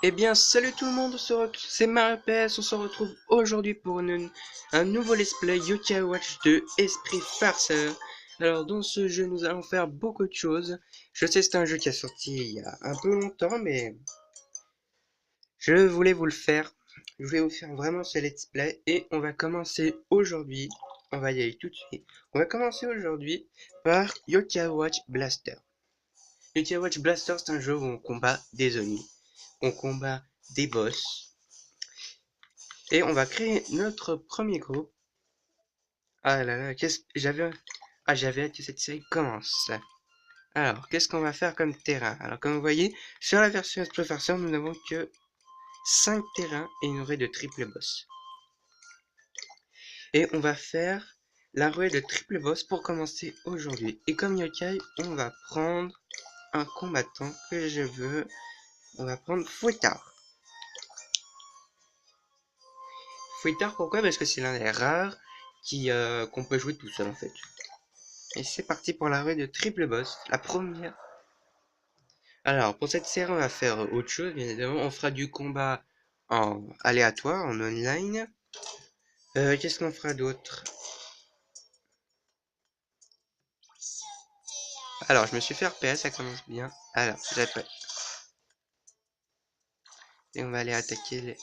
Eh bien, salut tout le monde, c'est MarPS, on se retrouve aujourd'hui pour un nouveau let's play Yokai Watch 2 Esprit Farceur. Alors, dans ce jeu, nous allons faire beaucoup de choses. Je sais, c'est un jeu qui a sorti il y a un peu longtemps, mais je voulais vous le faire. Je voulais vous faire vraiment ce let's play, et on va commencer aujourd'hui. On va y aller tout de suite. On va commencer aujourd'hui par Yokai Watch Blaster. Yokai Watch Blaster, c'est un jeu où on combat des ennemis. On combat des boss. Et on va créer notre premier groupe. Ah là là, j'avais hâte que cette série commence. Alors, qu'est-ce qu'on va faire comme terrain? Alors, comme vous voyez, sur la version Explorer, nous n'avons que 5 terrains et une ruée de triple boss. Et on va faire la ruée de triple boss pour commencer aujourd'hui. Et comme yokai, on va prendre un combattant que je veux. On va prendre Fouettard. Fouettard, pourquoi? Parce que c'est l'un des rares qu'on peut jouer tout seul en fait. Et c'est parti pour la ruée de triple boss, la première. Alors, pour cette série, on va faire autre chose, bien évidemment. On fera du combat en aléatoire, en online. Qu'est-ce qu'on fera d'autre? Alors, je me suis fait RPS, ça commence bien. Alors, vous êtes prêts? Et on va aller attaquer les...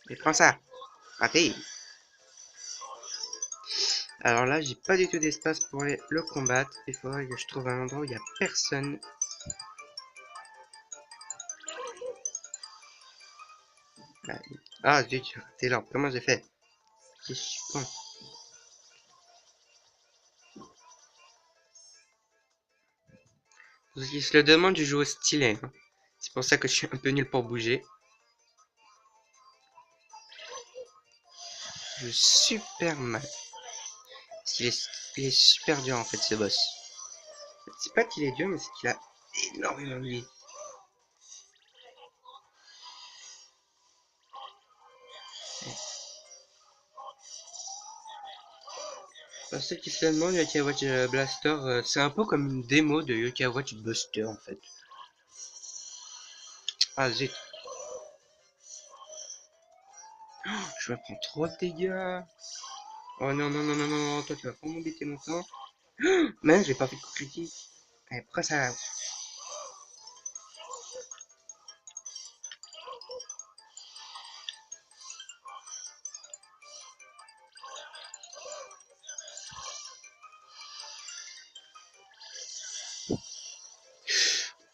Mais prends ça! Raté! Alors là, j'ai pas du tout d'espace pour le combattre. Il faudrait que je trouve un endroit où il n'y a personne. Ah, zut, t'es là. Comment j'ai fait? Je suis con. Parce qu'il se le demande, je joue au stylet, hein. C'est pour ça que je suis un peu nul pour bouger. Je joue super mal. Parce il est super dur en fait ce boss. C'est pas qu'il est dur, mais c'est qu'il a énormément de vie. Pour ceux qui se demandent, Yokai Watch Blaster, c'est un peu comme une démo de Yokai Watch Buster en fait. Ah zut. Je me prends trop de dégâts. Oh non, non, non, non, non, toi tu vas pas m'embêter longtemps. Mais j'ai pas fait de coup critique. Allez, pourquoi ça...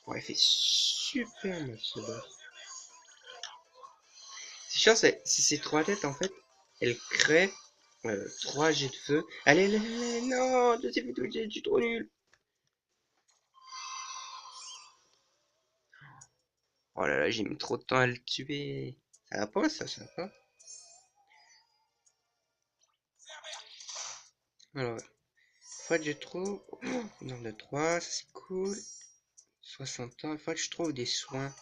Ouais, il fait super mal ce boss. C'est chiant, c'est ces trois têtes en fait, elles créent 3 jets de feu. Allez, allez, allez, non, deuxième vidéo, je suis trop nul. Oh là là, j'ai mis trop de temps à le tuer. Ça va pas, ça va pas. Alors, faut que je trouve... Oh, nombre de 3, ça c'est cool. 60 ans, il faut que je trouve des soins.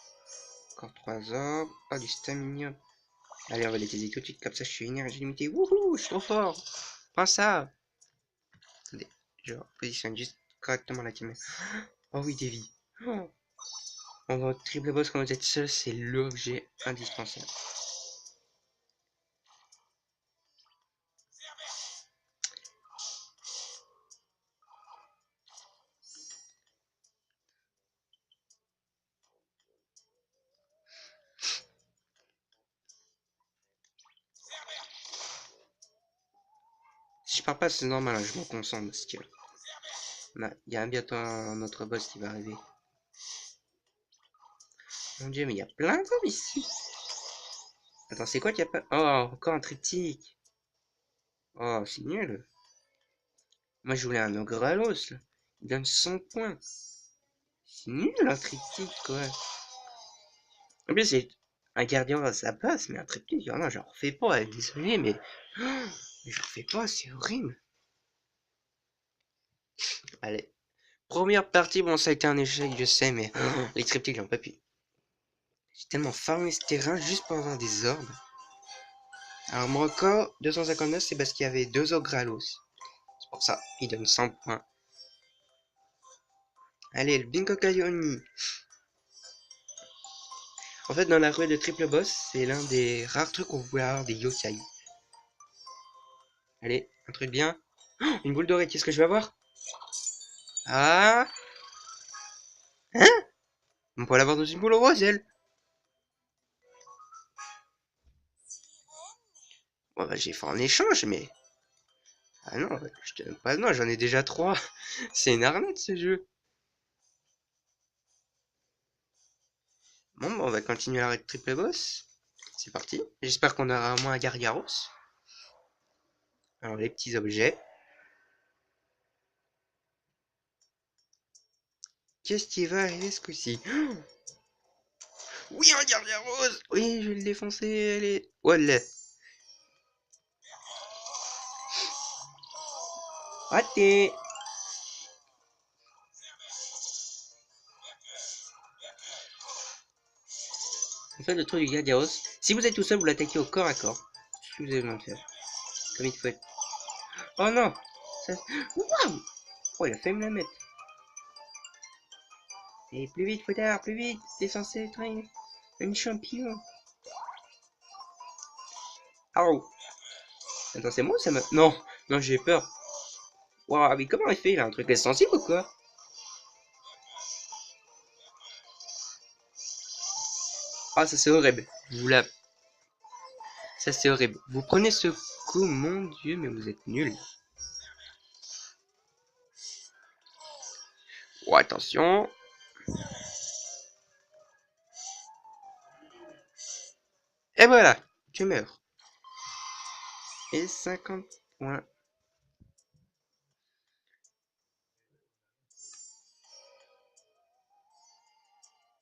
Encore 3 orbes. Ah, du stamina. Allez, on va les utiliser tout de suite, comme ça je suis énergie limitée. Wouhou, je suis trop fort. Prends ça. Attendez, je positionne juste correctement la caméra. Oh oui, des vies. Oh. On va au triple boss quand vous êtes seul, c'est l'objet indispensable. Si je pars pas, c'est normal, hein, je me concentre parce que... Il y a bientôt un autre boss qui va arriver. Mon dieu, mais il y a plein d'orbes ici. Attends, c'est quoi qu'il y a pas... Oh, encore un triptyque. Oh, c'est nul. Moi, je voulais un ogre à l'os, là. Il donne 100 points. C'est nul, un triptyque, quoi. En plus, c'est un gardien, ça passe, mais un triptyque, oh non, j'en refais pas. Désolé, mais... Oh, j'en refais pas, c'est horrible. Allez. Première partie, bon, ça a été un échec, je sais, mais... Oh, les triptyques, j'en peux plus. J'ai tellement farmé ce terrain juste pour avoir des orbes. Alors, mon record, 259, c'est parce qu'il y avait 2 ogres à l'os. C'est pour ça, il donne 100 points. Allez, le Bingo Kayoni. En fait, dans la rue de Triple Boss, c'est l'un des rares trucs où vous pouvez avoir des yokai. Allez, un truc bien. Oh, une boule dorée, qu'est-ce que je vais avoir? Ah. Hein? On peut l'avoir dans une boule rose, elle. Bon, bah, j'ai fait en échange, mais... Ah non, je te donne pas... Non, j'en ai déjà 3. C'est une arnaque, ce jeu. Bon, bah, on va continuer avec Triple Boss. C'est parti. J'espère qu'on aura au moins un Gargaros. Alors, les petits objets. Qu'est-ce qui va arriver ce coup-ci? Oui, un Gargaros! Oui, je vais le défoncer, allez. Voilà. Raté! En fait, le truc du Gargaros, si vous êtes tout seul, vous l'attaquez au corps à corps. Si vous avez besoin de faire. Comme il faut être. Oh non! Ça... Waouh! Oh, il a failli me la mettre. Et plus vite, Fouettard, plus vite! T'es censé être une champion. Oh! Attends, c'est moi ou ça me... Non! Non, j'ai peur. Waouh, mais comment il fait? Il a un truc sensible ou quoi? Ah, ça c'est horrible. Vous la... Ça c'est horrible. Vous prenez ce coup, mon dieu, mais vous êtes nul. Oh, attention. Et voilà, tu meurs. Et 50 points.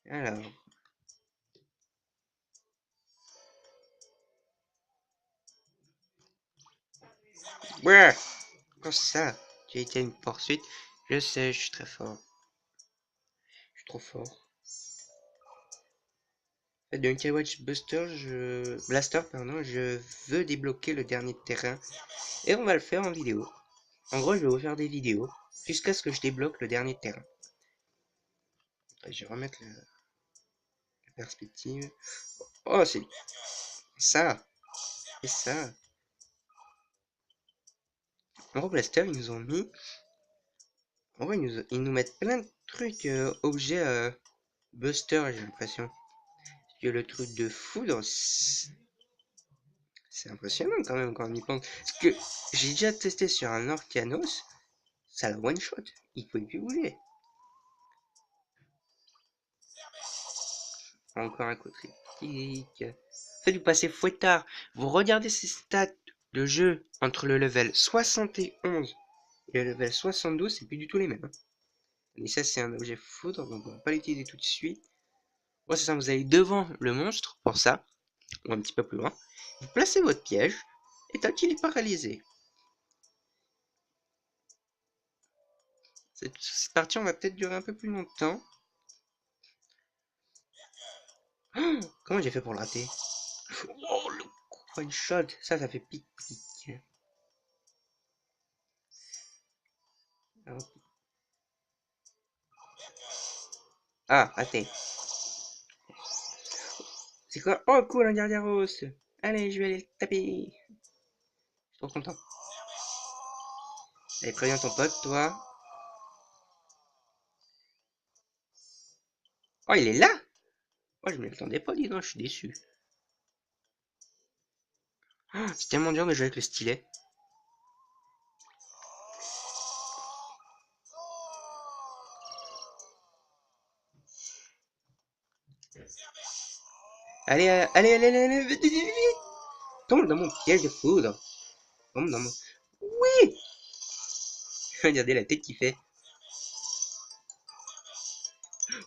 Alors. Ouais. Comme ça. J'ai été une poursuite. Je sais, je suis très fort. Je suis trop fort. De Yokai Watch Blaster, pardon, je veux débloquer le dernier terrain. Et on va le faire en vidéo. En gros, je vais vous faire des vidéos. Jusqu'à ce que je débloque le dernier terrain. Je vais remettre la perspective. Oh, c'est ça. C'est ça. En gros, Blaster, ils nous ont mis... En gros, ils nous mettent plein de trucs, objets Buster, j'ai l'impression. Parce que le truc de foudre, c'est impressionnant quand même quand on y pense. Parce que j'ai déjà testé sur un Orcanos, ça la one shot. Il pouvait plus bouger. Encore un coup critique. Faites du passer fouettard. Vous regardez ces stats de jeu entre le level 71 et le level 72, c'est plus du tout les mêmes. Et ça, c'est un objet foudre, donc on va pas l'utiliser tout de suite. Bon, c'est ça, vous allez devant le monstre pour ça, ou un petit peu plus loin. Vous placez votre piège, et tant qu'il est paralysé. Cette partie, on va peut-être durer un peu plus longtemps. Oh, comment j'ai fait pour le rater? Oh, le one shot, ça fait pic-pic. Ah, raté. C'est quoi? Oh, cool, un Gargaros. Allez, je vais aller le taper. Je suis trop content. Allez, préviens ton pote, toi. Oh, il est là? Oh, je m'y attendais pas, dis donc, je suis déçu. Oh, c'est tellement dur de jouer avec le stylet. Allez, allez, allez, allez, allez, vite, vite, vite, vite. Tombe dans mon piège de foudre. Tombe dans mon... Oui! Regardez la tête qu'il fait.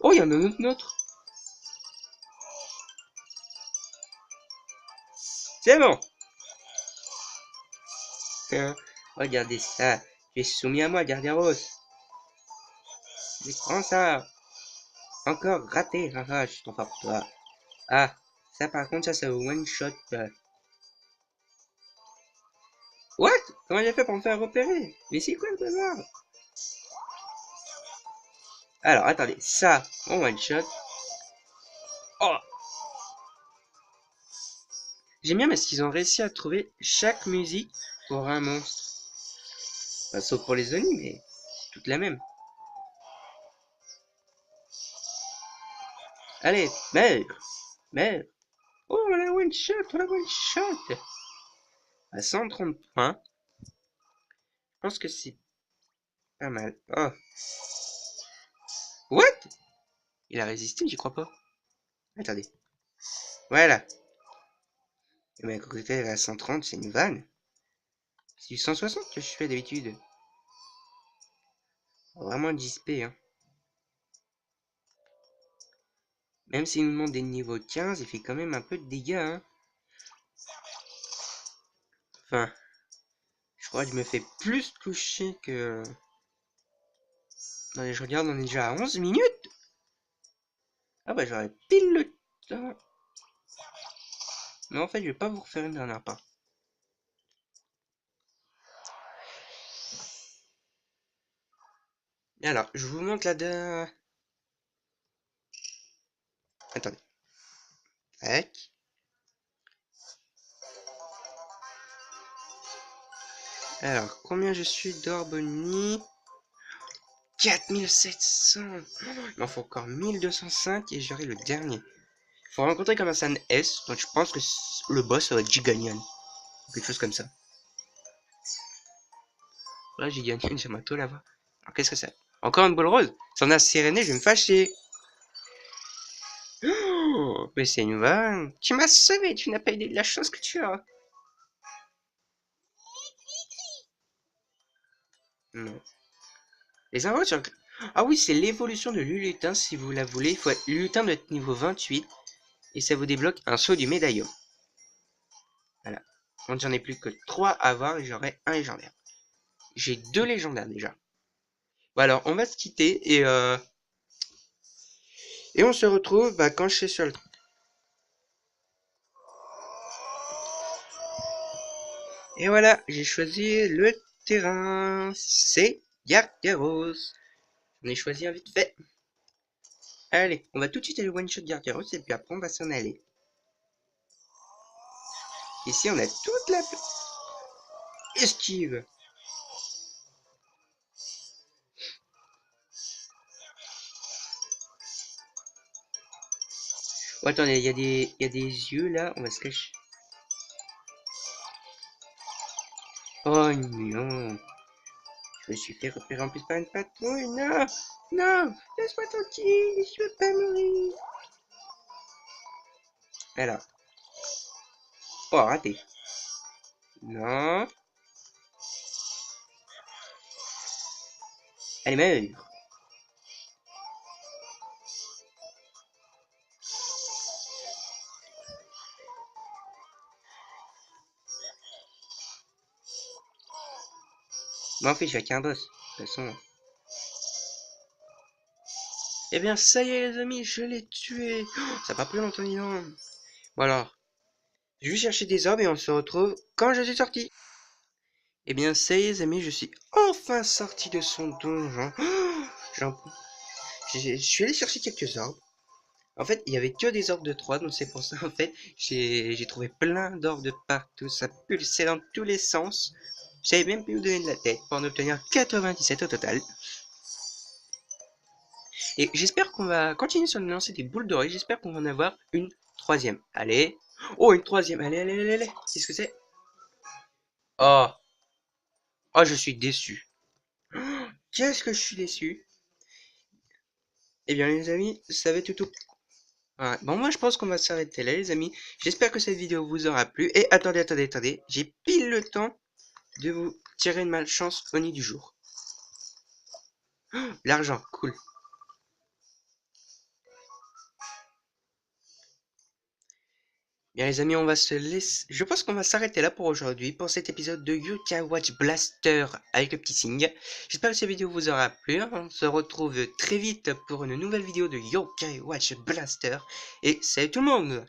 Oh, il y en a un autre. C'est bon. Regardez ça. Tu es soumis à moi, Gargaros. Mais prends ça. Encore raté. Haha, je suis trop fort pour toi. Ah, ça par contre, ça c'est one shot. What? Comment j'ai fait pour me faire repérer? Mais c'est quoi le bazar? Alors, attendez, ça, on one shot. Oh! J'aime bien parce qu'ils ont réussi à trouver chaque musique pour un monstre. Enfin, sauf pour les Oni, mais toute la même. Allez, meurs! Meurs! Oh, on la one shot, on la one shot! À 130 points. Je pense que c'est pas mal. Oh! What? Il a résisté, j'y crois pas. Attendez. Voilà. Mais à côté, elle est à 130, c'est une vanne. C'est du 160 que je fais d'habitude. Vraiment 10p, hein. Même s'il nous demande des niveaux 15, il fait quand même un peu de dégâts, hein. Enfin, je crois que je me fais plus toucher que... Allez, je regarde, on est déjà à 11 minutes. Ah bah j'aurais pile le temps. Mais en fait, je vais pas vous refaire une dernière part. Alors, je vous montre la dernière... Attendez. Tac. Alors, combien je suis d'Orboni? 4700. Il m'en faut encore 1205 et j'aurai le dernier. Il faut rencontrer comme un S, donc je pense que le boss va être Giganian. Quelque chose comme ça. Là, Giganian, j'ai ma toile là-bas. Alors, qu'est-ce que c'est? Encore une boule rose? Si on a Siréné, je vais me fâcher. Oh, mais c'est une vanne. Tu m'as sauvé, tu n'as pas idée de la chance que tu as. Non. Les infos sur... Ah oui, c'est l'évolution de Lulutin, si vous la voulez. Il faut être Lulutin doit être niveau 28. Et ça vous débloque un saut du médaillon. Voilà. Donc j'en ai plus que 3 à avoir et j'aurai un légendaire. J'ai 2 légendaires déjà. Bon alors, on va se quitter et on se retrouve quand je suis sur le... Et voilà, j'ai choisi le terrain. C'est Garderos. On est choisi un vite fait. Allez, on va tout de suite aller one-shot Garderos et puis après on va s'en aller. Ici, on a toute la... esquive. Oh, attendez, il y a des yeux là, on va se cacher. Oh non. Je me suis fait repérer en plus par une patrouille. Non, non, laisse-moi tranquille, je veux pas mourir. Alors. Oh, raté. Non. Allez, meurt. Mais en fait, je suis avec un boss. De toute façon. Eh bien, ça y est, les amis, je l'ai tué. Oh, ça n'a pas pris longtemps, dis donc. Bon, alors. Je vais chercher des orbes et on se retrouve quand je suis sorti. Eh bien, ça y est, les amis, je suis enfin sorti de son donjon. Je suis allé chercher quelques orbes. En fait, il y avait que des orbes de 3, donc c'est pour ça, en fait, j'ai trouvé plein d'orbes de partout. Ça pulsait dans tous les sens. Je savais même plus où donner de la tête pour en obtenir 97 au total. Et j'espère qu'on va continuer sur le lancer des boules dorées. J'espère qu'on va en avoir une troisième. Allez. Oh, une troisième. Allez, allez, allez, allez. Qu'est-ce que c'est? Oh. Oh, je suis déçu. Oh, qu'est-ce que je suis déçu. Eh bien, les amis, ça va être tout. Ouais. Bon, moi, je pense qu'on va s'arrêter là, les amis. J'espère que cette vidéo vous aura plu. Et attendez, attendez, attendez. J'ai pile le temps de vous tirer une malchance au nid du jour. Oh, l'argent, cool. Bien les amis, on va se laisser... Je pense qu'on va s'arrêter là pour aujourd'hui, pour cet épisode de Yokai Watch Blaster avec le petit signe. J'espère que cette vidéo vous aura plu. On se retrouve très vite pour une nouvelle vidéo de Yokai Watch Blaster. Et salut tout le monde!